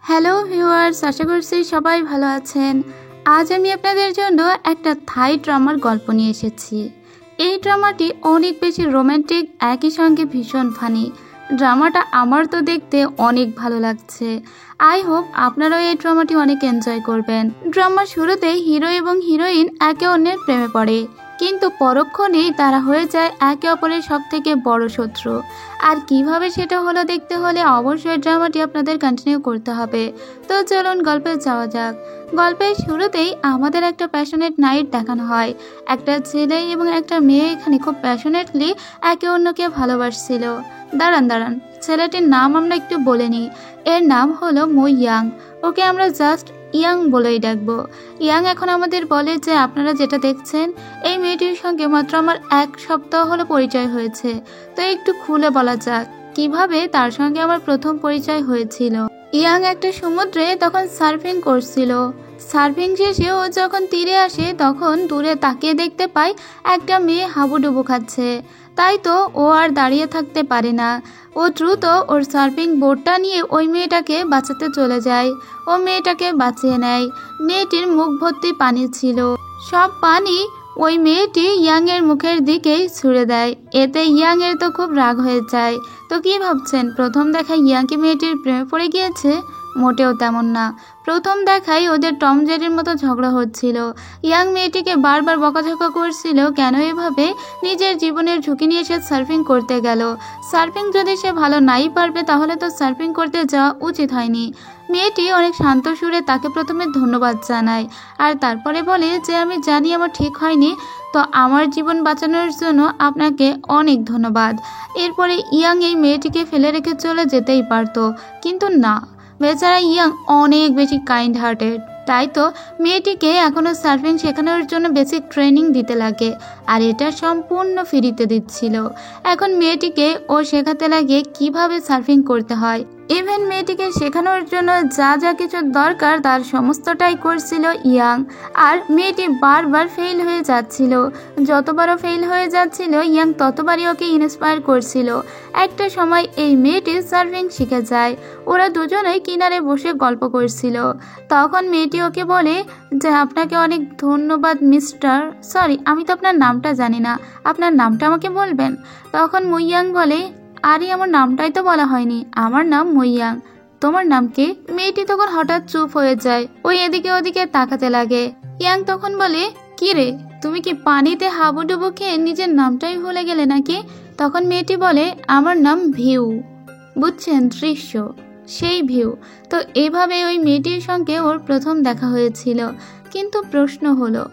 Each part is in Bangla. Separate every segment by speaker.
Speaker 1: হ্যালো ভিউয়ার্স, আশা করছি সবাই ভালো আছেন। আজ আমি আপনাদের জন্য একটা থাই ড্রামার গল্প নিয়ে এসেছি। এই ড্রামাটি অনেক বেশি রোমান্টিক, একই সঙ্গে ভীষণ ফানি। ড্রামাটা আমার তো দেখতে অনেক ভালো লাগছে। আই হোপ আপনারাও এই ড্রামাটি অনেক এনজয় করবেন। ড্রামার শুরুতেই হিরো এবং হিরোইন একে অন্যের প্রেমে পড়ে, কিন্তু পরক্ষণেই তারা হয়ে যায় একে অপরের সবথেকে বড় শত্রু। আর কিভাবে সেটা হলো দেখতে হলে অবশ্যই ড্রামাটি আপনাদের কন্টিনিউ করতে হবে। তো চলুন গল্পে যাওয়া যাক। গল্পের শুরুতেই আমাদের একটা প্যাশনেট নাইট দেখানো হয়। একটা ছেলে এবং একটা মেয়ে এখানে খুব প্যাশনেটলি একে অন্যকে ভালোবাসছিল। দাঁড়ান, ছেলেটির নাম আমরা একটু বলে নিই। এর নাম হলো মো ইয়াং। ওকে আমরা জাস্ট ইয়াং বলেই ডাকবো। ইয়াং এখন আমাদের বলে যে আপনারা যেটা দেখছেন, এই মেয়েটির সঙ্গে মাত্র আমার 1 সপ্তাহ হলো পরিচয় হয়েছে। তো একটু খুলে বলা যাক কিভাবে তার সঙ্গে আমার প্রথম পরিচয় হয়েছিল। ইয়াং একটা সমুদ্রে তখন সার্ফিং করছিল। সার্ফিং শেষে ও যখন তীরে আসে তখন দূরে তাকিয়ে দেখতে পায় একটা মেয়ে হাবুডুবু খাচ্ছে। তাই তো ও আর দাঁড়িয়ে থাকতে পারে না। ও দ্রুত ওর সার্ফিং বোর্ডটা নিয়ে ওই মেয়েটাকে বাঁচাতে চলে যায়। ও মেয়েটাকে বাঁচিয়ে নেয়। মেয়েটির মুখ ভর্তি পানি ছিল। সব পানি ওই মেয়েটি ইয়াং এর মুখের দিকেই ছুড়ে দেয়। এতে ইয়াং এর তো খুব রাগ হয়ে যায়। তো কি ভাবছেন, প্রথম দেখায় ইয়াং কি মেয়েটির প্রেমে পড়ে গিয়েছে? মোটেও তেমন না। প্রথম দেখায় ওদের টম জেরির মতো ঝগড়া হচ্ছিল। ইয়াং মেয়েটিকে বারবার বকাঝকা করছিল কেন এভাবে নিজের জীবনের ঝুঁকি নিয়ে সে সার্ফিং করতে গেল। সার্ফিং যদি সে ভালো নাই পারবে তাহলে তো সার্ফিং করতে যাওয়া উচিত হয়নি। মেয়েটি অনেক শান্ত সুরে তাকে প্রথমে ধন্যবাদ জানায়, আর তারপরে বলে যে আমি জানি আমার ঠিক হয়নি, তো আমার জীবন বাঁচানোর জন্য আপনাকে অনেক ধন্যবাদ। এরপরে ইয়াং এই মেয়েটিকে ফেলে রেখে চলে যেতেই পারত, কিন্তু না, বেচারা ইয়াং অনেক বেশি কাইন্ড হার্টেড। তাই তো মেয়েটিকে এখনও সার্ফিং শেখানোর জন্য বেসিক ট্রেনিং দিতে লাগে, আর এটা সম্পূর্ণ ফ্রিতে দিচ্ছিল। এখন মেয়েটিকে ও শেখাতে লাগে কিভাবে সার্ফিং করতে হয়। ইভেন মেয়েটিকে শেখানোর জন্য যা যা কিছু দরকার তার সমস্তটাই করছিল ইয়াং। আর মেয়েটি বারবার ফেল হয়ে যাচ্ছিল। যতবারও ফেল হয়ে যাচ্ছিল ইয়াং ততবারই ওকে ইন্সপায়ার করছিল। একটা সময় এই মেয়েটি সার্ফিং শিখে যায়। ওরা দুজনেই কিনারে বসে গল্প করছিল। তখন মেয়েটি ওকে বলে যে আপনাকে অনেক ধন্যবাদ মিস্টার, সরি আমি তো আপনার নামটা জানি না, আপনার নামটা আমাকে বলবেন? তখন মুইয়াং বলে আরে আমার নামটাই তো বলা হয়নি, আমার নাম মুইয়াং, তোমার নাম কি? মেয়েটি তখন হঠাৎ চুপ হয়ে যায়। ওই এদিকে ওদিকে তাকাতে লাগে। ইয়াং তখন বলে কি রে, তুমি কি পানিতে হাবুডুবু খেয়ে নিজের নামটাই ভুলে গেলে নাকি? তখন মেয়েটি বলে আমার নাম ভিউ। বুঝছেন, দৃশ্য, সেই ভিউ। তো এভাবে ওই মেয়েটির সঙ্গে ওর প্রথম দেখা হয়েছিল। কিন্তু প্রশ্ন হলো,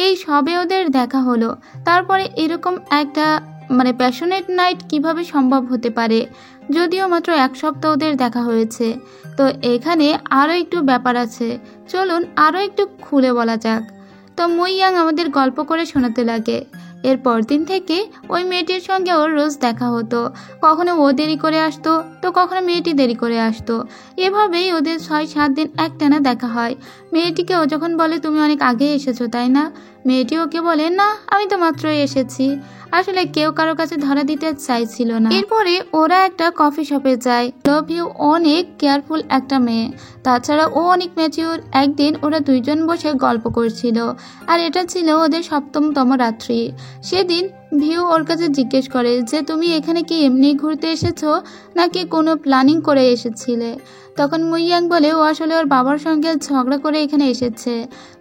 Speaker 1: এই সবে ওদের দেখা হলো, তারপরে এরকম একটা প্যাশনেট নাইট কিভাবে সম্ভব হতে পারে? যদিও মাত্র 1 সপ্তাহ ওদের দেখা হয়েছে। তো এখানে আরও একটু ব্যাপার আছে, চলুন আরও একটু খুলে বলা যাক। তো মুইয়াং আমাদের গল্প করে শোনাতে লাগে। এর পরদিন থেকে ওই মেয়েটির সঙ্গে ওর রোজ দেখা হতো। কখনো ও দেরি করে আসতো, তো কখনো মেয়েটি দেরি করে আসতো। এভাবেই ওদের 6-7 দিন একটানা দেখা হয়। মেয়েটিকে ও যখন বলে তুমি অনেক আগে এসেছো তাই না, মেয়েটি ওকে বলে না আমি তো মাত্রই এসেছি। আসলে কেউ কারো কাছে ধরা দিতে চাইছিল না। এরপরে ওরা একটা কফি শপে যায়। লাভ ইউ অনেক কেয়ারফুল একটা মেয়ে, তাছাড়া ও অনেক ম্যাচিউর। একদিন ওরা দুইজন বসে গল্প করছিল, আর এটা ছিল ওদের 7তম রাত্রি। সেদিন ভিউ ওর কাছে জিজ্ঞেস করে যে তুমি এখানে কি এমনি ঘুরতে এসেছো নাকি কোনো প্ল্যানিং করে এসেছিলে? তখন মুইয়াং বলে ও আসলে ওর বাবার সঙ্গে ঝগড়া করে এখানে এসেছে,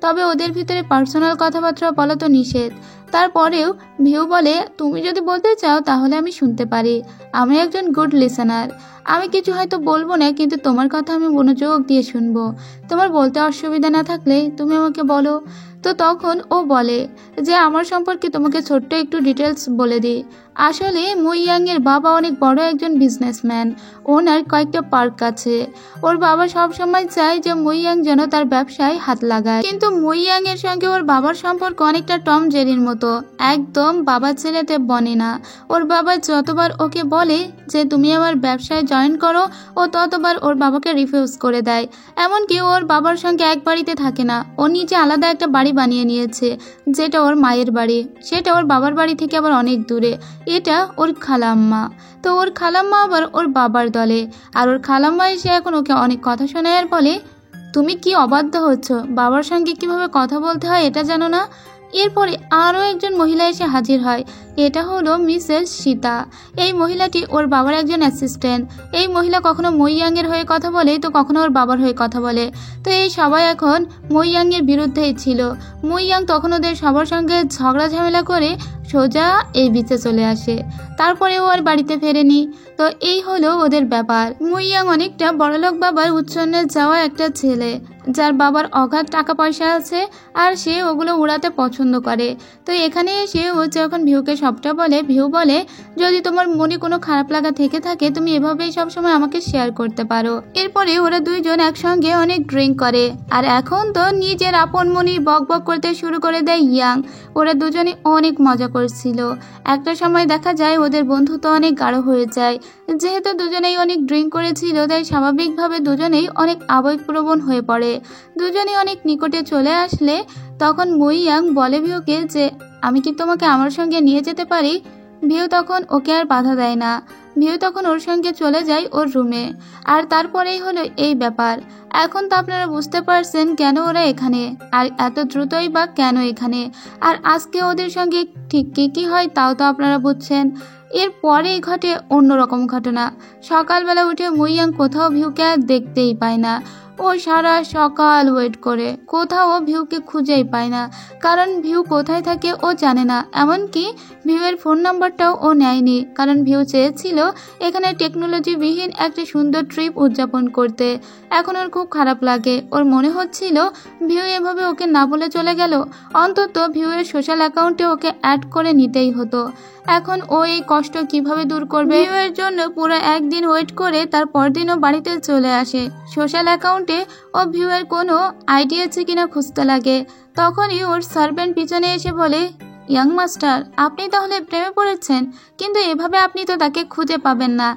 Speaker 1: তবে ওদের ভিতরে পার্সোনাল কথাবার্তা বলা তো নিষেধ। তারপরেও ভিউ বলে তুমি যদি বলতে চাও তাহলে আমি শুনতে পারি, আমি একজন গুড লিসেনার। আমি কিছু হয়তো বলবো না, কিন্তু তোমার কথা আমি মনোযোগ দিয়ে শুনবো। তোমার বলতে অসুবিধা না থাকলে তুমি আমাকে বলো। তো তখন ও বলে যে আমার সম্পর্কে তোমাকে ছোট্ট একটু ডিটেলস বলে দিই। আসলে মুইয়াং এর বাবা অনেক বড় একজন বিজনেসম্যান। ওনার কয়েকটা পার্ক আছে। ওর বাবা সব সময় চায় যে মুইয়াং যেন তার ব্যবসায় হাত লাগায়, কিন্তু মুইয়াং এর সঙ্গে ওর বাবার সম্পর্ক অনেকটা টম জেরির মতো, একদম বাবা ছেলেতে বনে না। ওর বাবা যতবার ওকে বলে যে তুমি আমার ব্যবসায় জয়েন করো, ও ততবার ওর বাবাকে রিফিউজ করে দেয়। এমনকি ওর বাবার সঙ্গে এক বাড়িতে থাকে না, ও নিজে আলাদা একটা বাড়ি বানিয়ে নিয়েছে, যেটা ওর মায়ের বাড়ি, সেটা ওর বাবার বাড়ি থেকে আবার অনেক দূরে। এটা ওর খালাম্মা। তো ওর খালাম্মা আবার ওর বাবার দলে, আর ওর খালাম্মা এসে এখন ওকে অনেক কথা শোনায় আর বলে, তুমি কি অবাধ্য হচ্ছ, বাবার সঙ্গে কিভাবে কথা বলতে হয় এটা জানো না? এরপরে আরও একজন মহিলা এসে হাজির হয়। এটা হলো মিসেস সীতা। এই মহিলাটি ওর বাবার একজন অ্যাসিস্ট্যান্ট। এই মহিলা কখনো মইয়াংয়ের হয়ে কথা বলে তো কখনো ওর বাবার হয়ে কথা বলে। তো এই সবাই এখন মইয়াংয়ের বিরুদ্ধেই ছিল। মইয়াং তখন ওদের সবার সঙ্গে ঝগড়া ঝামেলা করে সোজা এই বিচে চলে আসে। তারপরে ও আর বাড়িতে ফেরেনি। তো এই হলো ওদের ব্যাপার। মইয়াং অনেকটা বড়লোক বাবার উচ্ছন্নে যাওয়া একটা ছেলে, যার বাবার অগাধ টাকা পয়সা আছে আর সে ওগুলো উড়াতে পছন্দ করে। তো এখানে এসে ও যখন ভিউকে সবটা বলে, ভিউ বলে, যদি তোমার মনে কোনো খারাপ লাগা থেকে থাকে তুমি এভাবেই সবসময় আমাকে শেয়ার করতে পারো। এরপরে ওরা দুইজন একসঙ্গে অনেক ড্রিঙ্ক করে, আর এখন তো নিজের আপন মনি বক বক করতে শুরু করে দেয় ইয়াং। ওরা দুজনে অনেক মজা করছিল। একটা সময় দেখা যায় ওদের বন্ধুত্ব অনেক গাঢ় হয়ে যায়। যেহেতু দুজনেই অনেক ড্রিঙ্ক করেছিল তাই স্বাভাবিকভাবে দুজনেই অনেক আবেগপ্রবণ হয়ে পড়ে। দুজনেই অনেক নিকটে চলে আসলে তখন মইয়াং বলে ভিউকে যে আমি কি তোমাকে আমার সঙ্গে নিয়ে যেতে পারি? ভিউ তখন ওকে আর বাধা দেয় না। ভিউ তখন ওর সঙ্গে চলে যায় ওর রুমে। আর তারপরেই হলো এই ব্যাপার। এখন তো আপনারা বুঝতে পারছেন কেন ওরা এখানে, আর এত দ্রুতই বা কেন এখানে, আর আজকে ওদের সঙ্গে ঠিক কী কী হয় তাও তো আপনারা বুঝছেন। এরপরেই ঘটে অন্যরকম ঘটনা। সকালবেলা উঠে মইয়াং কোথাও ভিউকে আর দেখতেই পায় না। ও সারা সকাল ওয়েট করে, কোথাও ও ভিউকে খুঁজেই পায় না, কারণ ভিউ কোথায় থাকে ও জানে না। এমনকি ভিউয়ের ফোন নাম্বারটাও ও নেয়নি, কারণ ভিউ চেয়েছিল এখানে টেকনোলজিবিহীন একটা সুন্দর ট্রিপ উদযাপন করতে। এখন ওর খুব খারাপ লাগে। ওর মনে হচ্ছিল ভিউ এভাবে ওকে না বলে চলে গেল, অন্তত ভিউয়ের সোশ্যাল অ্যাকাউন্টে ওকে অ্যাড করে নিতেই হতো। এখন ও এই কষ্ট কিভাবে দূর করবে? ভিউয়ের জন্য পুরো একদিন ওয়েট করে তার পরদিনও বাড়িতে চলে আসে। সোশ্যাল অ্যাকাউন্টে ও ভিউয়ের কোনো আইডি আছে কিনা খুঁজতে লাগে। তখনই ওর সার্ভেন্ট পিছনে এসে বলে, ইয়াং মাস্টার, আপনি তাহলে প্রেমে পড়েছেন, কিন্তু এভাবে আপনি তো তাকে খুঁজে পাবেন না।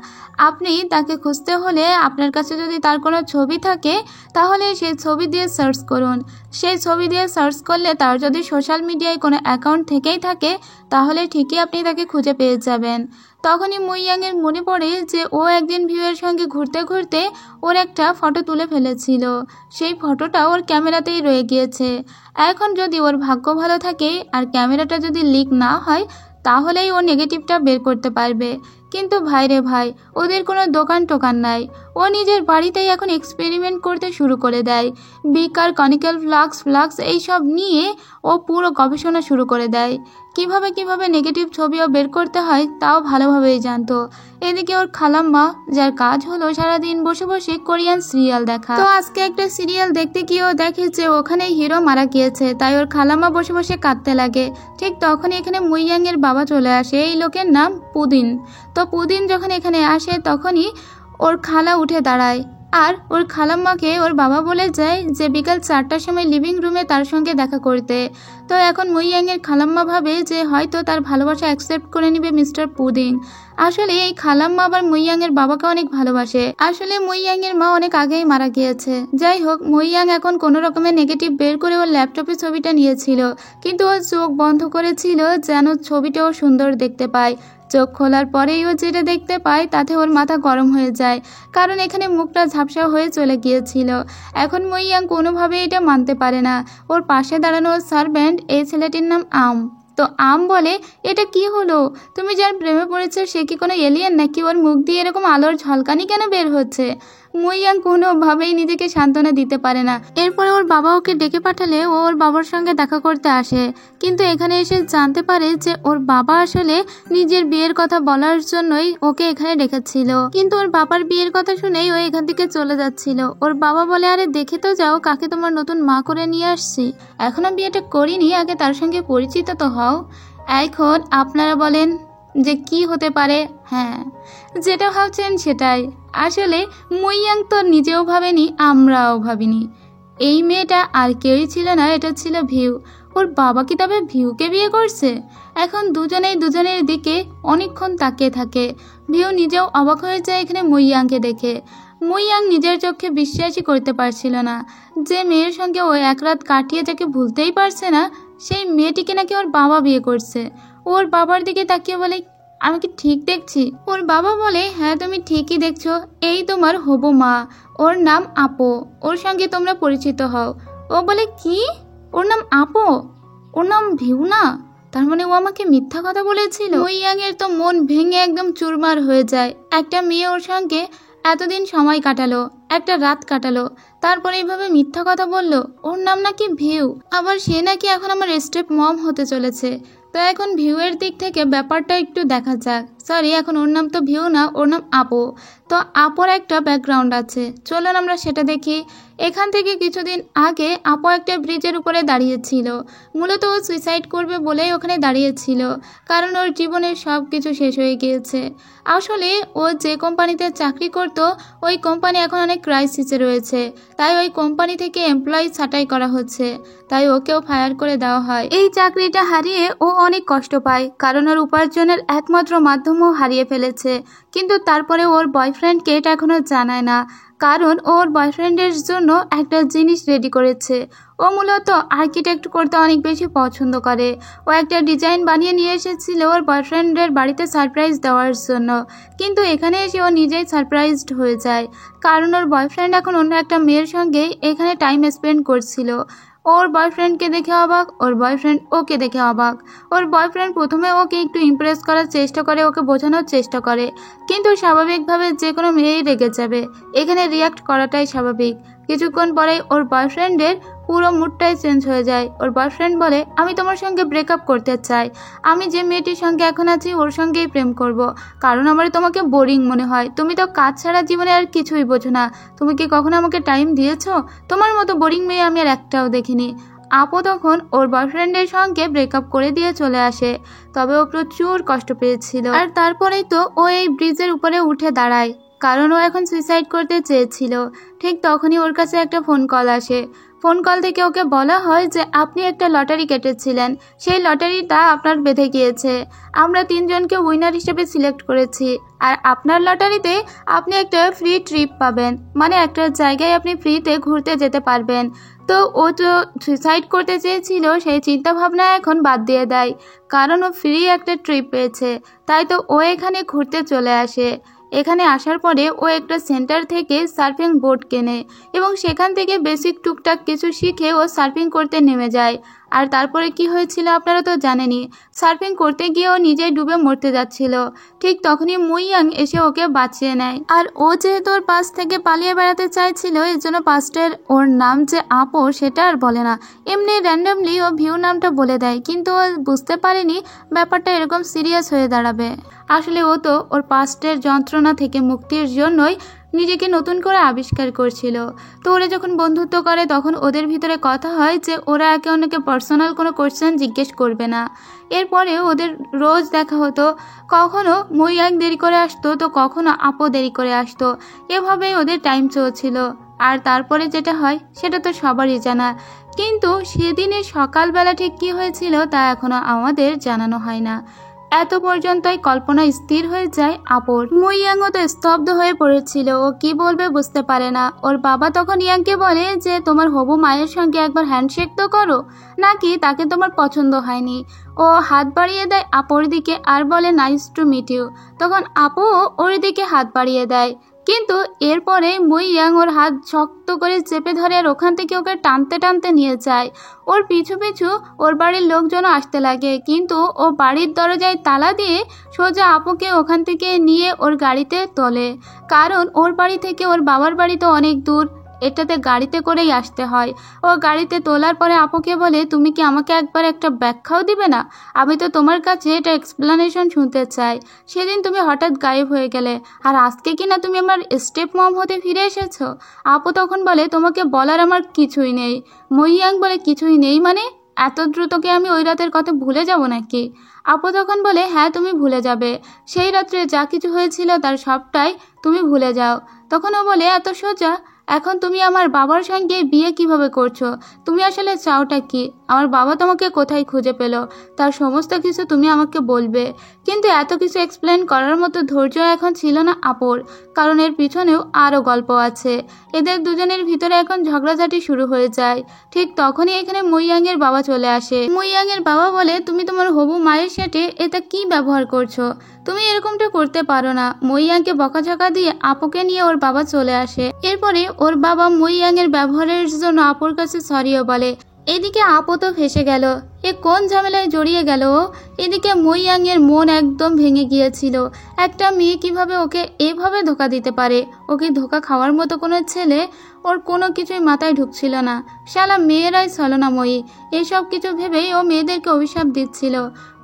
Speaker 1: আপনি তাকে খুঁজতে হলে আপনার কাছে যদি তার কোনো ছবি থাকে তাহলে সেই ছবি দিয়ে সার্চ করুন। সেই ছবি দিয়ে সার্চ করলে তার যদি সোশ্যাল মিডিয়ায় কোনো অ্যাকাউন্ট থেকেই থাকে তাহলে ঠিকই আপনি তাকে খুঁজে পেয়ে যাবেন। তখনই মইয়াংয়ের মনে পড়ে যে ও একদিন ভিউয়ের সঙ্গে ঘুরতে ঘুরতে ওর একটা ফটো তুলে ফেলেছিল। সেই ফটোটা ওর ক্যামেরাতেই রয়ে গিয়েছে। এখন যদি ওর ভাগ্য ভালো থাকে আর ক্যামেরাটা যদি লিক না হয় তাহলেই ও নেগেটিভটা বের করতে পারবে। কিন্তু ভাই রে ভাই, ওদের কোনো দোকান টোকান নাই। ও নিজের বাড়িতেই এখন এক্সপেরিমেন্ট করতে শুরু করে দেয়। বিকার, কনিক্যাল ফ্লাক্স এইসব নিয়ে ও পুরো গবেষণা শুরু করে দেয়। কিভাবে নেগেটিভ ছবিও বের করতে হয় তাও ভালোভাবেই জানতো। এদিকে ওর খালাম্মা, যার কাজ হলো সারাদিন বসে বসে কোরিয়ান সিরিয়াল দেখা, তো আজকে একটা সিরিয়াল দেখতে গিয়েও দেখে যে ওখানেই হিরো মারা গিয়েছে। তাই ওর খালাম্মা বসে বসে কাঁদতে লাগে। ঠিক তখনই এখানে মইয়াংয়ের বাবা চলে আসে। এই লোকের নাম পুদিন। তো পুদিন যখন এখানে আসে তখনই ওর খালা উঠে দাঁড়ায়, আর ওর খালাম্মাকে ওর বাবা বলে যায় যে বিকাল 4টার সময় লিভিং রুমে তার সঙ্গে দেখা করতে। তো এখন মইয়াংয়ের খালাম্মা ভাবে যে হয়তো তার ভালোবাসা অ্যাকসেপ্ট করে নিবে মিস্টার পুদিং। আসলে এই খালাম্মা আবার মইয়াংয়ের বাবাকে অনেক ভালোবাসে। আসলে মইয়াংয়ের মা অনেক আগেই মারা গিয়েছে। যাই হোক, মইয়াং এখন কোনো রকমের নেগেটিভ বের করে ওর ল্যাপটপে ছবিটা নিয়েছিল, কিন্তু ও চোখ বন্ধ করেছিল যেন ছবিটাও সুন্দর দেখতে পায়। চোখ খোলার পরেই ও যেটা দেখতে পায় তাতে ওর মাথা গরম হয়ে যায়, কারণ এখানে মুখটা ঝাপসা হয়ে চলে গিয়েছিল। এখন মইয়াং কোনোভাবেই এটা মানতে পারে না। ওর পাশে দাঁড়ানো ওর সার্ভেন্ট, এই ছেলেটির নাম আম। তো আম বলে, এটা কি হলো? তুমি যার প্রেমে পড়েছো সে কি কোনো এলিয়েন নাকি? ওর মুখ দিয়ে এরকম আলোর ঝলকানি কেন বের হচ্ছে? মইয়াং কোনোভাবেই নিজেকে সান্ত্বনা দিতে পারে না। এরপরে ওর বাবা ওকে ডেকে পাঠালে ও ওর বাবার সঙ্গে দেখা করতে আসে, কিন্তু এখানে এসে জানতে পারে যে ওর বাবা আসলে নিজের বিয়ের কথা বলার জন্যই ওকে এখানে ডেকেছিল। কিন্তু ওর বাবার বিয়ের কথা শুনেই ও এখান থেকে চলে যাচ্ছিল। ওর বাবা বলে, আরে দেখে তো যাও কাকে তোমার নতুন মা করে নিয়ে আসছি। এখনো বিয়েটা করিনি, আগে তার সঙ্গে পরিচিত তো হও। এখন আপনারা বলেন যে কি হতে পারে? হ্যাঁ, যেটা ভাবছেন সেটাই। আসলে মইয়াং তো নিজেও ভাবেনি, আমরাও ভাবিনি। এই মেয়েটা আর কেউই ছিল না, এটা ছিল ভিউ। ওর বাবা কি তবে ভিউকে বিয়ে করছে? এখন দুজনেই দুজনের দিকে অনেকক্ষণ তাকিয়ে থাকে। ভিউ নিজেও অবাক হয়ে যায় এখানে মইয়াংকে দেখে। মইয়াং নিজের চোখে বিশ্বাসই করতে পারছিল না যে মেয়ের সঙ্গে ও এক রাত কাটিয়ে যাকে ভুলতেই পারছে না সেই মেয়েটিকে নাকি ওর বাবা বিয়ে করছে। ওর বাবার দিকে তাকিয়ে বলে, আমি কি ঠিক দেখছি? ওর বাবা বলে, হ্যাঁ তুমি ঠিকই দেখছো, এই তোমার হবু মা, ওর নাম আপু, ওর সঙ্গে তোমরা পরিচিত হও। ও বলে, কি? ওর নাম আপু? ওর নাম ভিউ না? তার মানে ও আমাকে মিথ্যা কথা বলেছিল। ওই ইয়াং এর তো মন ভেঙে একদম চুরমার হয়ে যায়। একটা মেয়ে ওর সঙ্গে এতদিন সময় কাটালো, একটা রাত কাটালো, তারপরে এইভাবে মিথ্যা কথা বললো। ওর নাম নাকি ভিউ, আবার সে নাকি এখন আমার স্টেপ মম হতে চলেছে। তো এখন ভিউয়ের দিক থেকে ব্যাপারটা একটু দেখা যাক। সরি, এখন ওর নাম তো ভিউ না, ওর নাম আপু। তো আপুর একটা ব্যাকগ্রাউন্ড আছে, চলুন আমরা সেটা দেখি। এখান থেকে কিছুদিন আগে আপু একটা ব্রিজের উপরে দাঁড়িয়েছিল। মূলত ও সুইসাইড করবে বলেই ওখানে দাঁড়িয়েছিল, কারণ ওর জীবনের সব কিছু শেষ হয়ে গিয়েছে। আসলে ও যে কোম্পানিতে চাকরি করত, ওই কোম্পানি এখন অনেক ক্রাইসিসে রয়েছে, তাই ওই কোম্পানি থেকে এমপ্লয়ি ছাঁটাই করা হচ্ছে, তাই ওকেও ফায়ার করে দেওয়া হয়। এই চাকরিটা হারিয়ে ও অনেক কষ্ট পায়, কারণ ওর উপার্জনের একমাত্র মাধ্যমও হারিয়ে ফেলেছে। কিন্তু তারপরে ওর বয়ফ্রেন্ডকে এটা এখনো জানায় না, কারণ ওর বয়ফ্রেন্ডের জন্য একটা জিনিস রেডি করেছে। ও মূলত আর্কিটেক্ট করতে অনেক বেশি পছন্দ করে। ও একটা ডিজাইন বানিয়ে নিয়ে এসেছিল ওর বয়ফ্রেন্ডের বাড়িতে সারপ্রাইজ দেওয়ার জন্য, কিন্তু এখানে এসে ও নিজেই সারপ্রাইজড হয়ে যায়, কারণ ওর বয়ফ্রেন্ড এখন অন্য একটা মেয়ের সঙ্গে এখানে টাইম স্পেন্ড করছিল। ওর বয়ফ্রেন্ডকে দেখে অবাক, ওর বয়ফ্রেন্ড ওকে দেখে অবাক। ওর বয়ফ্রেন্ড প্রথমে ওকে একটু ইমপ্রেস করার চেষ্টা করে, ওকে বোঝানোর চেষ্টা করে, কিন্তু স্বাভাবিকভাবে যে কোনো মেয়েই রেগে যাবে, এখানে রিয়াক্ট করাটাই স্বাভাবিক। কিছুক্ষণ পরেই ওর বয়ফ্রেন্ডের পুরো মুডটাই চেঞ্জ হয়ে যায়। ওর বয়ফ্রেন্ড বলে, আমি তোমার সঙ্গে ব্রেকআপ করতে চাই, আমি যে মেয়েটির সঙ্গে এখন আছি ওর সঙ্গেই প্রেম করব, কারণ আমার তোমাকে বোরিং মনে হয়, তুমি তো কাজ ছাড়া জীবনে আর কিছুই বোঝো না, তুমি কি কখনো আমাকে টাইম দিয়েছো? তোমার মতো বোরিং মেয়ে আমি আর একটাও দেখিনি। আপু তখন ওর বয়ফ্রেন্ডের সঙ্গে ব্রেকআপ করে দিয়ে চলে আসে, তবে ও প্রচুর কষ্ট পেয়েছিল। আর তারপরেই তো ও এই ব্রিজের উপরে উঠে দাঁড়ায়, কারণ ও এখন সুইসাইড করতে চেয়েছিল। ঠিক তখনই ওর কাছে একটা ফোন কল আসে। ফোন কল থেকে ওকে বলা হয় যে আপনি একটা লটারি কেটেছিলেন, সেই লটারিটা আপনার বেঁধে গিয়েছে, আমরা 3 জনকে উইনার হিসেবে সিলেক্ট করেছি, আর আপনার লটারিতে আপনি একটা ফ্রি ট্রিপ পাবেন, মানে একটা জায়গায় আপনি ফ্রিতে ঘুরতে যেতে পারবেন। তো ও তো সুইসাইড করতে চেয়েছিল, সেই চিন্তা ভাবনা এখন বাদ দিয়ে দেয়, কারণ ও ফ্রি একটা ট্রিপ পেয়েছে, তাই তো ও এখানে ঘুরতে চলে আসে। এখানে আসার পরে ও একটা সেন্টার থেকে সার্ফিং বোর্ড কেনে এবং সেখান থেকে বেসিক টুকটাক কিছু শিখে ও সার্ফিং করতে নেমে যায়। আর তারপরে কি হয়েছিল আপনারা তো জানেনই, সার্ফিং করতে গিয়ে ও নিজেই ডুবে মরতে যাচ্ছিল। ঠিক তখনই মুইয়াং এসে ওকে বাঁচিয়ে নেয়। আর ও যেহেতু ওর পাশ থেকে পালিয়ে বেড়াতে চাইছিল, এর জন্য পাস্টের ওর নাম যে আপু সেটা আর বলে না, এমনি র্যান্ডামলি ও ভিউ নামটা বলে দেয়, কিন্তু ও বুঝতে পারেনি ব্যাপারটা এরকম সিরিয়াস হয়ে দাঁড়াবে। আসলে ও তো ওর পাস্টের যন্ত্রণা থেকে মুক্তির জন্যই নিজেকে নতুন করে আবিষ্কার করছিল। তো ওরা যখন বন্ধুত্ব করে তখন ওদের ভিতরে কথা হয় যে ওরা একে অন্যকে পার্সোনাল কোনো কোশ্চেন জিজ্ঞেস করবে না। এরপরে ওদের রোজ দেখা হতো, কখনো মুইয়াং দেরি করে আসতো তো কখনো আপু দেরি করে আসতো, এভাবেই ওদের টাইম চলছিল। আর তারপরে যেটা হয় সেটা তো সবারই জানা, কিন্তু সেদিনের সকালবেলা ঠিক কী হয়েছিল তা এখনো আমাদের জানানো হয় না। এত পর্যন্তই কল্পনা স্থির হয়ে যায় আপুর। মুইয়াংও তো স্তব্ধ হয়ে পড়েছিল, ও কি বলবে বুঝতে পারে না। ওর বাবা তখন ইয়াংকে বলে যে তোমার হবু মায়ের সঙ্গে একবার হ্যান্ডশেক তো করো, নাকি তাকে তোমার পছন্দ হয়নি। ও হাত বাড়িয়ে দেয় আপুর দিকে আর বলে নাইস টু মিট ইউ। তখন আপুও ওর দিকে হাত বাড়িয়ে দেয়, কিন্তু এরপরে মুইয়াং ওর হাত শক্ত করে চেপে ধরে আর ওখান থেকে ওকে টানতে টানতে নিয়ে যায়। ওর পিছু পিছু ওর বাড়ির লোকজনও আসতে লাগে, কিন্তু ও বাড়ির দরজায় তালা দিয়ে সোজা আপুকে ওখান থেকে নিয়ে ওর গাড়িতে তোলে, কারণ ওর বাড়ি থেকে ওর বাবার বাড়ি তো অনেক দূর, এটাতে গাড়িতে করেই আসতে হয়। ও গাড়িতে তোলার পরে আপুকে বলে, তুমি কি আমাকে একবার একটা ব্যাখ্যাও দিবে না? আমি তো তোমার কাছে এটা এক্সপ্লানেশন শুনতে চাই। সেদিন তুমি হঠাৎ গায়েব হয়ে গেলে, আর আজকে কিনা তুমি আমার স্টেপ মম হতে ফিরে এসেছো। আপু তখন বলে, তোমাকে বলার আমার কিছুই নেই। মুইয়াং বলে, কিছুই নেই মানে? এত দ্রুত কি আমি ওই রাতের কথা ভুলে যাব নাকি? আপু তখন বলে, হ্যাঁ তুমি ভুলে যাবে, সেই রাত্রে যা কিছু হয়েছিল তার সবটাই তুমি ভুলে যাও। তখন ও বলে, এত সোজা? এখন তুমি আমার বাবার সঙ্গে বিয়ে কিভাবে করছো? তুমি আসলে চাওটা কি? আমার বাবা তোমাকে কোথায় খুঁজে পেল তার সমস্ত কিছু তুমি আমাকে বলবে। কিন্তু এত কিছু এক্সপ্লেন করার মতো ধৈর্য এখন ছিল না আপুর, কারণ এর পিছনেও আরও গল্প আছে। এদের দুজনের ভিতরে এখন ঝগড়াঝাটি শুরু হয়ে যায়। ঠিক তখনই এখানে মুইয়াংয়ের বাবা চলে আসে। মুইয়াংয়ের বাবা বলে, তুমি তোমার হবু মায়ের সাথে এটা কি ব্যবহার করছো? তুমি এরকমটা করতে পারো না। মইয়াংকে বকাঝকা দিয়ে আপুকে নিয়ে ওর বাবা চলে আসে। এরপরে ওর বাবা মইয়াংয়ের ব্যবহারের জন্য আপুর কাছে সরিও বলে। এদিকে আপু তো ফেসে গেল, এ কোন ঝামেলায় জড়িয়ে গেল। এদিকে মইয়াংয়ের মন একদম ভেঙে গিয়েছিল। একটা মেয়ে কিভাবে ওকে এভাবে ধোকা দিতে পারে, ওকে ধোকা খাওয়ার মতো কোনো ছেলে ওর কোনো কিছুই মাথায় ঢুকছিল না। শালা মেয়েরাই ছলনাময়ী, এসব কিছু ভেবেই ও মেয়েদেরকে অভিশাপ দিচ্ছিল।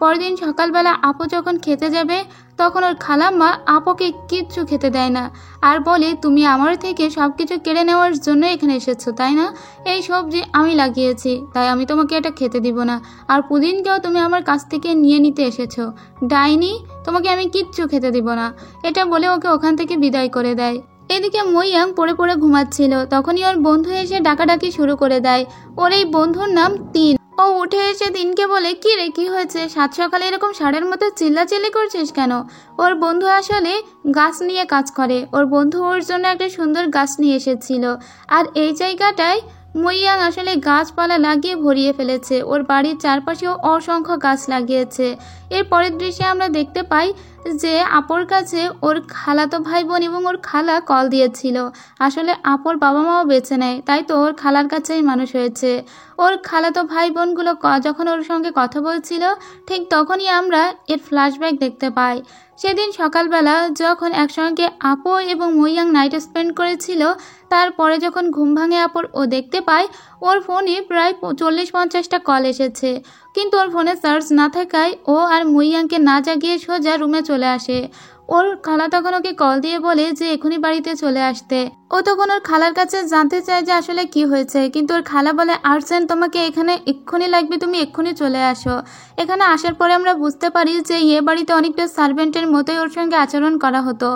Speaker 1: পরদিন সকালবেলা আপু যখন খেতে যাবে তখন ওর খালাম্মা আপুকে কিচ্ছু খেতে দেয় না, আর বলে তুমি আমার থেকে সব কিছু কেড়ে নেওয়ার জন্য এখানে এসেছো তাই না? এই সবজি আমি লাগিয়েছি, তাই আমি তোমাকে এটা খেতে দিব না। আর পুদিনকেও তুমি আমার কাছ থেকে নিয়ে নিতে এসেছো। ডাইনি, তোমাকে আমি কিচ্ছু খেতে দিব না। এটা বলে ওকে ওখান থেকে বিদায় করে দেয়। এদিকে মইয়াং পড়ে পড়ে ঘুমাচ্ছিল, তখনই ওর বন্ধু এসে ডাকাডাকি শুরু করে দেয়। ওর এই বন্ধুর নাম তিন। ও উঠে এসে দিনকে বলে, কি রে, কি হয়েছে? সাত সকালে এরকম ষাঁড়ের মতো চিল্লাচিল্লি করছিস কেন? ওর বন্ধু আসলে গাছ নিয়ে কাজ করে। ওর বন্ধু ওর জন্য একটা সুন্দর গাছ নিয়ে এসেছিল, আর এই জায়গাটায় মইয়াং আসলে গাছপালা লাগিয়ে ভরিয়ে ফেলেছে। ওর বাড়ির চারপাশেও অসংখ্য গাছ লাগিয়েছে। এর পরের দৃশ্যে আমরা দেখতে পাই যে আপুর কাছে ওর খালাতো ভাই বোন এবং ওর খালা কল দিয়েছিল। আসলে আপুর বাবা মাও বেঁচে নেয়, তাই তো ওর খালার কাছেই মানুষ হয়েছে। ওর খালাতো ভাই বোনগুলো যখন ওর সঙ্গে কথা বলছিল ঠিক তখনই আমরা এর ফ্ল্যাশব্যাক দেখতে পাই। সেদিন সকালবেলা যখন একসঙ্গে আপু এবং মইয়াং নাইট স্পেন্ড করেছিল, তারপরে যখন ঘুম ভাঙে আপুর, ও দেখতে পায় ওর ফোনে প্রায় 40-50টা কল এসেছে। কিন্তু ওর ফোনে চার্জ না থাকায় ও আর মইয়াংকে না জাগিয়ে সোজা রুমে চলে আসে। ওর খালা তখন ওকে কল দিয়ে বলে যে এখনই বাড়িতে চলে আসতে। ও তখন ওর খালার কাছে জানতে চায় যে আসলে কি হয়েছে, কিন্তু ওর খালা বলে আর্টসেন তোমাকে এখানে এক্ষুনি লাগবে, তুমি এক্ষুনি চলে আসো। এখানে আসার পরে আমরা বুঝতে পারি যে এ বাড়িতে অনেকটা সার্ভেন্টের মতোই ওর সঙ্গে আচরণ করা হতো।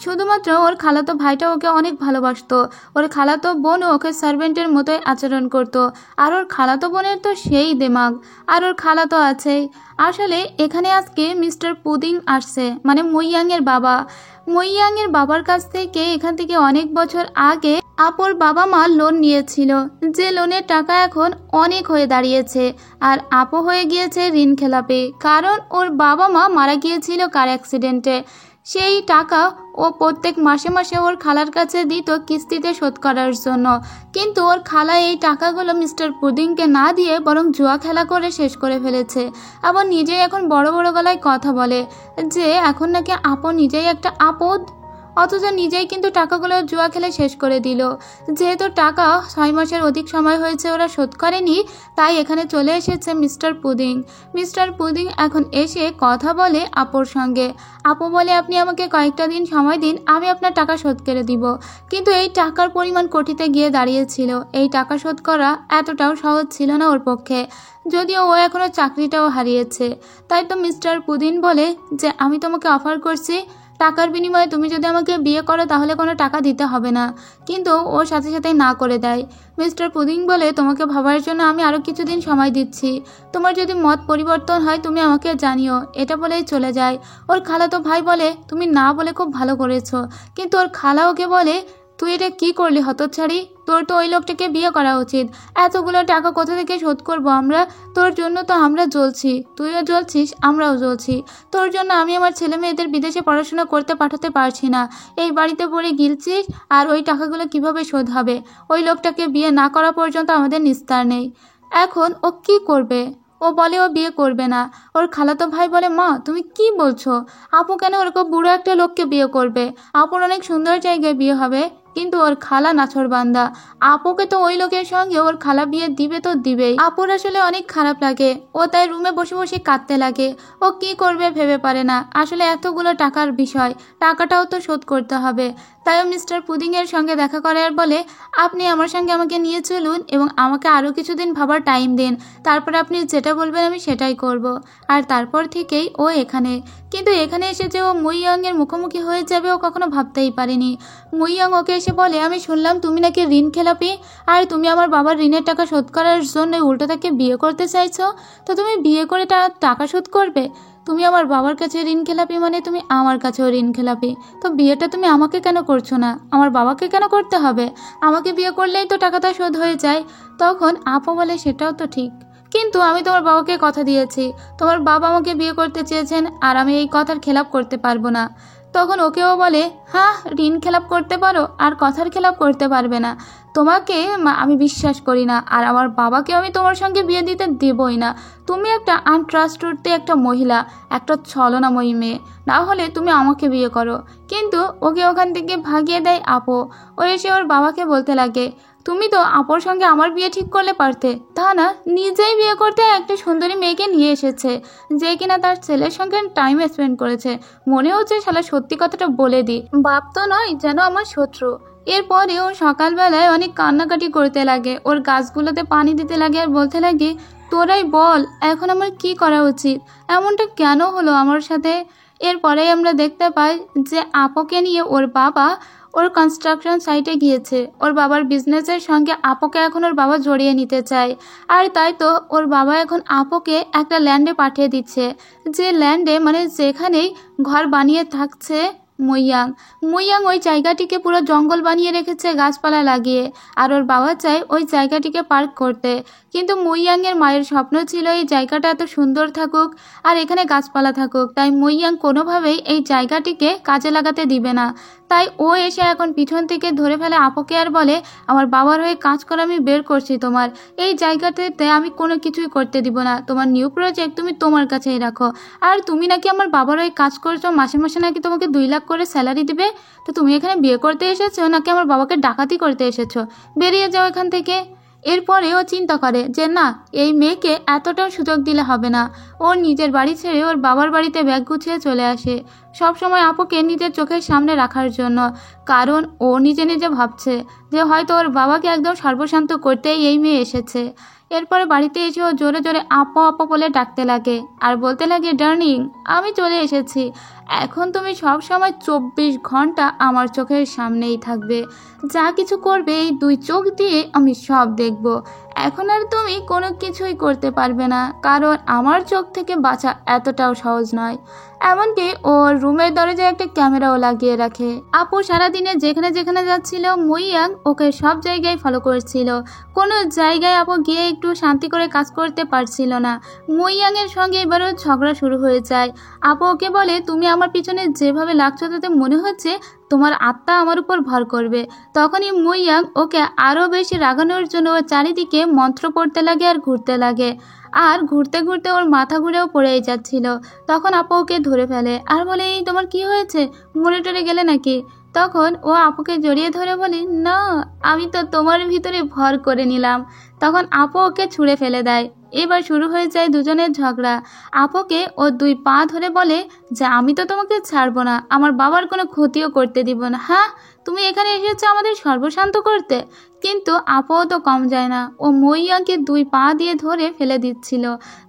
Speaker 1: শুধুমাত্র ওর খালাতো ভাইটা ওকে অনেক ভালোবাসতো, ওর খালাতো বোনও ওকে সার্ভেন্টের মতোই আচরণ করতো। আর ওর খালাতো বোনের তো সেই দিমাগ, আর ওর খালাতো আছেই। আসলে এখানে আজকে মিস্টার পুদিং আসছে, মানে মইয়াংয়ের বাবা। মইয়াংয়ের বাবার কাছ থেকে এখান থেকে অনেক বছর আগে আপুর বাবা মা লোন নিয়েছিল, যে লোনের টাকা এখন অনেক হয়ে দাঁড়িয়েছে। আর আপু হয়ে গিয়েছে ঋণ খেলাপি, কারণ ওর বাবা মা মারা গিয়েছিল কার অ্যাক্সিডেন্টে। সেই টাকা ও প্রত্যেক মাসে মাসে ওর খালার কাছে দিত কিস্তিতে শোধ করার জন্য। কিন্তু ওর খালা এই টাকাগুলো মিস্টার পুডিংকে না দিয়ে বরং জুয়া খেলা করে শেষ করে ফেলেছে। আবার নিজেই এখন বড় বড় গলায় কথা বলে যে এখন নাকি আপু নিজেই একটা আপদ, অথচ নিজেই কিন্তু টাকাগুলো জুয়া খেলে শেষ করে দিল। যেহেতু টাকা 6 মাসের অধিক সময় হয়েছে ওরা শোধ করেনি, তাই এখানে চলে এসেছে মিস্টার পুডিং। মিস্টার পুডিং এখন এসে কথা বলে আপুর সঙ্গে। আপু বলে আপনি আমাকে কয়েকটা দিন সময় দিন, আমি আপনার টাকা শোধ করে দিব। কিন্তু এই টাকার পরিমাণ কোটিতে গিয়ে দাঁড়িয়েছিল। এই টাকা শোধ করা এতটাও সহজ ছিল না ওর পক্ষে, যদিও ও এখনও চাকরিটাও হারিয়েছে। তাই তো মিস্টার পুডিং বলে যে আমি তোমাকে অফার করছি, টাকার বিনিময়ে তুমি যদি আমাকে বিয়ে করো তাহলে কোনো টাকা দিতে হবে না। কিন্তু ও সাথে সাথে না করে দেয়। মিস্টার পুডিং বলে তোমাকে ভাবার জন্য আমি আরও কিছুদিন সময় দিচ্ছি, তোমার যদি মত পরিবর্তন হয় তুমি আমাকে জানিও। এটা বলেই চলে যায়। ওর খালাতো ভাই বলে তুমি না বলে খুব ভালো করেছো। কিন্তু ওর খালা ওকে বলে তুই এটা কি করলি হতচ্ছাড়ি, তোর তো ওই লোকটাকে বিয়ে করা উচিত। এতগুলো টাকা কোথা থেকে শোধ করবো আমরা? তোর জন্য তো আমরা জ্বলছি, তুইও জ্বলছিস, আমরাও জ্বলছি। তোর জন্য আমি আমার ছেলে মেয়েদের বিদেশে পড়াশোনা করতে পাঠাতে পারছি না, এই বাড়িতে পড়ে গিলছিস। আর ওই টাকাগুলো কিভাবে শোধ হবে? ওই লোকটাকে বিয়ে না করা পর্যন্ত আমাদের নিস্তার নেই। এখন ও কি করবে? ও বলে ও বিয়ে করবে না। ওর খালাতো ভাই বলে মা তুমি কি বলছো? আপু কেন ওরকম বুড়ো একটা লোককে বিয়ে করবে? আপুর অনেক সুন্দর জায়গায় বিয়ে হবে। কিন্তু ওর খালা নাছোড়বান্দা, আপুকে তো ওই লোকের সঙ্গে ওর খালা বিয়ে দিবে তো দিবেই। আপুর আসলে অনেক খারাপ লাগে, ও তাই রুমে বসে বসে কাঁদতে লাগে। ও কি করবে ভেবে পারে না। আসলে এতগুলো টাকার বিষয়, টাকাটাও তো শোধ করতে হবে। তাইও মিস্টার পুডিংয়ের সঙ্গে দেখা করে আর বলে আপনি আমার সঙ্গে আমাকে নিয়ে চলুন এবং আমাকে আরও কিছুদিন ভাবার টাইম দিন, তারপর আপনি যেটা বলবেন আমি সেটাই করব। আর তারপর থেকেই ও এখানে। কিন্তু এখানে এসে যে ও মুইয়াংয়ের মুখোমুখি হয়ে যাবে ও কখনো ভাবতেই পারেনি। মুইয়াং ওকে এসে বলে আমি শুনলাম তুমি নাকি ঋণ খেলাপি, আর তুমি আমার বাবার ঋণের টাকা শোধ করার জন্য উল্টো তাকে বিয়ে করতে চাইছো। তো তুমি বিয়ে করে টাকা শোধ করবে? তুমি আমার বাবার কাছে ঋণ খেলাপি মানে তুমি আমার কাছেও ঋণ খেলাপি। তো বিয়েটা তুমি আমাকে কেন করছো না, আমার বাবাকে কেন করতে হবে? আমাকে বিয়ে করলেই তো টাকাটা শোধ হয়ে যায়। তখন আপু বলে সেটাও তো ঠিক, কিন্তু আমি তোমার বাবাকে কথা দিয়েছি, তোমার বাবা আমাকে বিয়ে করতে চেয়েছেন আর আমি এই কথার খেলাপ করতে পারবো না। তখন ওকেও বলে, হ্যাঁ ঋণ খেলাপ করতে পারো আর কথার খেলাপ করতে পারবে না। তোমাকে আমি বিশ্বাস করি না, আর আমার বাবাকে আমি তোমার সঙ্গে বিয়ে দিতে দেবই না। তুমি একটা আনট্রাস্টওয়ার্দি একটা মহিলা, একটা ছলনাময়ী মেয়ে, না হলে তুমি আমাকে বিয়ে করো। কিন্তু ওকে ওখান থেকে ভাগিয়ে দেয় আপু। ও এসে ওর বাবাকে বলতে লাগে, তুমি তো আপুর সঙ্গে আমার বিয়ে ঠিক করলে পারতে, তা না নিজেই বিয়ে করতে একটা সুন্দরী মেয়েকে নিয়ে এসেছে, যে কিনা তার ছেলের সঙ্গে টাইম স্পেন্ড করেছে। মনে হচ্ছে শালা সত্যি কথাটা বলে দিই, বাপ তো নয় যেন আমার শত্রু। এরপরে ও সকালবেলায় অনেক কান্নাকাটি করতে লাগে, ওর গাছগুলোতে পানি দিতে লাগে আর বলতে লাগে, তোরাই বল এখন আমার কি করা উচিত, এমনটা কেন হলো আমার সাথে। এরপরেই আমরা দেখতে পাই যে আপুকে নিয়ে ওর বাবা ওর কনস্ট্রাকশন সাইটে গিয়েছে। ওর বাবার বিজনেসের সঙ্গে আপুকে এখন ওর বাবা জড়িয়ে নিতে চায়, আর তাই তো ওর বাবা এখন আপুকে একটা ল্যান্ডে পাঠিয়ে দিচ্ছে, যে ল্যান্ডে মানে যেখানেই ঘর বানিয়ে থাকছে মুইয়াং ওই জায়গাটিকে পুরো জঙ্গল বানিয়ে রেখেছে গাছপালা লাগিয়ে, আর ওর বাবা চায় ওই জায়গাটিকে পার্ক করতে। কিন্তু মুইয়াংয়ের মায়ের স্বপ্ন ছিল এই জায়গাটা এত সুন্দর থাকুক আর এখানে গাছপালা থাকুক, তাই মুইয়াং কোনোভাবেই এই জায়গাটিকে কাজে লাগাতে দিবে না। তাই ও এসে এখন পিছন থেকে ধরে ফেলে আপুকে আর বলে, আমার বাবার হয়ে কাজ করে আমি বের করছি তোমার এই জায়গাটাতে, আমি কোনো কিছুই করতে দিব না, তোমার নিউ প্রজেক্ট তুমি তোমার কাছেই রাখো। আর তুমি নাকি আমার বাবার হয়ে কাজ করছো, মাসে মাসে নাকি তোমাকে 2 লাখ করে স্যালারি দিবে, তো তুমি এখানে বিয়ে করতে এসেছো নাকি আমার বাবাকে ডাকাতি করতে এসেছো, বেরিয়ে যাও এখান থেকে। এরপরে ও চিন্তা করে যে না, এই মেয়েকে এতটাও সুযোগ দিলে হবে না। ও নিজের বাড়ি ছেড়ে ওর বাবার বাড়িতে ব্যাগ গুছিয়ে চলে আসে, সব সময় আপুকে নিজের চোখের সামনে রাখার জন্য, কারণ ও নিজে নিজে ভাবছে যে হয়তো ওর বাবাকে একদম সর্বশান্ত করতেই এই মেয়ে এসেছে। এরপরে বাড়িতে এসে ও জোরে জোরে আপু আপু বলে ডাকতে লাগে আর বলতে লাগে, ডার্লিং আমি চলে এসেছি, এখন তুমি সব সময় 24 ঘন্টা আমার চোখের সামনেই থাকবে, যা কিছু করবে এই 2 চোখ দিয়ে আমি সব দেখব। এখন আর তুমি কোনো কিছুই করতে পারবে না, কারণ আমার চোখ থেকে বাঁচা এতটাও সহজ নয়। এমনকি ওর রুমের দরজায় একটা ক্যামেরাও লাগিয়ে রাখে। আপু সারাদিনে যেখানে যেখানে যাচ্ছিল মুইয়াং ওকে সব জায়গায় ফলো করছিল, কোনো জায়গায় আপু গিয়ে একটু শান্তি করে কাজ করতে পারছিল না। মুইয়াংয়ের সঙ্গে এবারও ঝগড়া শুরু হয়ে যায়। আপু ওকে বলে, তুমি আমার পিছনে যেভাবে লাগছো তাতে মনে হচ্ছে তোমার আত্মা আমার উপর ভর করবে। তখনই মুইয়াং ওকে আরও বেশি রাগানোর জন্য ওর চারিদিকে মন্ত্র পড়তে লাগে আর ঘুরতে লাগে, আর ঘুরতে ঘুরতে ওর মাথা ঘুরেও পড়েই যাচ্ছিল। তখন আপু ওকে ধরে ফেলে আর বলে, এই তোমার কি হয়েছে, মরে টরে গেলে নাকি? তখন ও আপুকে জড়িয়ে ধরে বলে, না আমি তো তোমার ভিতরে ভর করে নিলাম। তখন আপু ওকে ছুঁড়ে ফেলে দেয়। এবার শুরু হয়ে যায় দুজনের ঝগড়া। আপুকে ও 2 পা ধরে বলে যে আমি তো তোমাকে ছাড়বো না, আমার বাবার কোনো ক্ষতিও করতে দিব না। হ্যাঁ তুমি এখানে এসেছো আমাদের সর্বশান্ত করতে। কিন্তু আপুও তো কম যায় না, ও মুইয়াংকে 2 পা দিয়ে ধরে ফেলে দিচ্ছিল।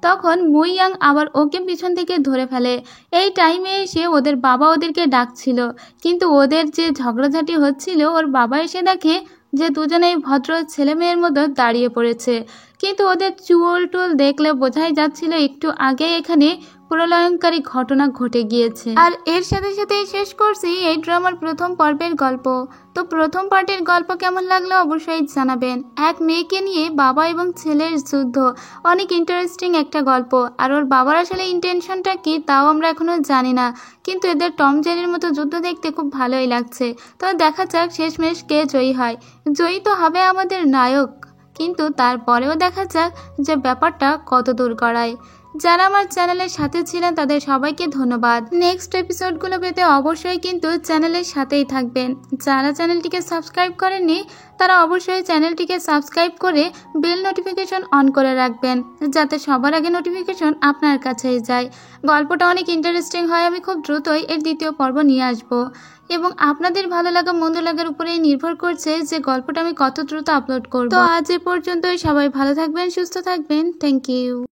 Speaker 1: তখন মুইয়াং আবার ওকে পিছন থেকে ধরে ফেলে। এই টাইমে এসে ওদের বাবা ওদেরকে ডাকছিল, কিন্তু ওদের যে ঝগড়াঝাটি হচ্ছিল ওর বাবা এসে দেখে যে দুজনেই ভদ্র ছেলে মেয়ের মতো দাঁড়িয়ে পড়েছে। কিন্তু ওদের চুল টুল দেখলে বোঝাই যাচ্ছিল একটু আগে এখানে প্রলয়ঙ্কারী ঘটনা ঘটে গিয়েছে। আর এর সাথে সাথেই শেষ করছি এই ড্রামার প্রথম পর্বের গল্প। তো প্রথম পার্টের গল্প কেমন লাগলো অবশ্যই জানাবেন। এক মেয়েকে নিয়ে বাবা এবং ছেলের যুদ্ধ, অনেক ইন্টারেস্টিং একটা গল্প। আর ওর বাবার আসলে ইন্টেনশনটা কি তাও আমরা এখনো জানি না, কিন্তু এদের টম জেরির মতো যুদ্ধ দেখতে খুব ভালোই লাগছে। তো দেখা যাক শেষমেশ কে জয়ী হয়। জয়ী তো হবে আমাদের নায়ক, কিন্তু তারপরেও দেখা যাক যে ব্যাপারটা কত দূর গড়ায়। যারা আমার চ্যানেলের সাথে ছিলেন তাদের সবাইকে ধন্যবাদ। নেক্সট এপিসোডগুলো পেতে অবশ্যই কিন্তু চ্যানেলের সাথেই থাকবেন। যারা চ্যানেলটিকে সাবস্ক্রাইব করেননি তারা অবশ্যই চ্যানেলটিকে সাবস্ক্রাইব করে বেল নোটিফিকেশন অন করে রাখবেন, যাতে সবার আগে নোটিফিকেশন আপনার কাছেই যায়। গল্পটা অনেক ইন্টারেস্টিং হয়, আমি খুব দ্রুতই এর 2য় পর্ব নিয়ে আসব, এবং আপনাদের ভালো লাগা মন্দ লাগার উপরেই নির্ভর করছে যে গল্পটা আমি কত দ্রুত আপলোড করব। তো আজ এ পর্যন্তই, সবাই ভালো থাকবেন, সুস্থ থাকবেন। Thank you.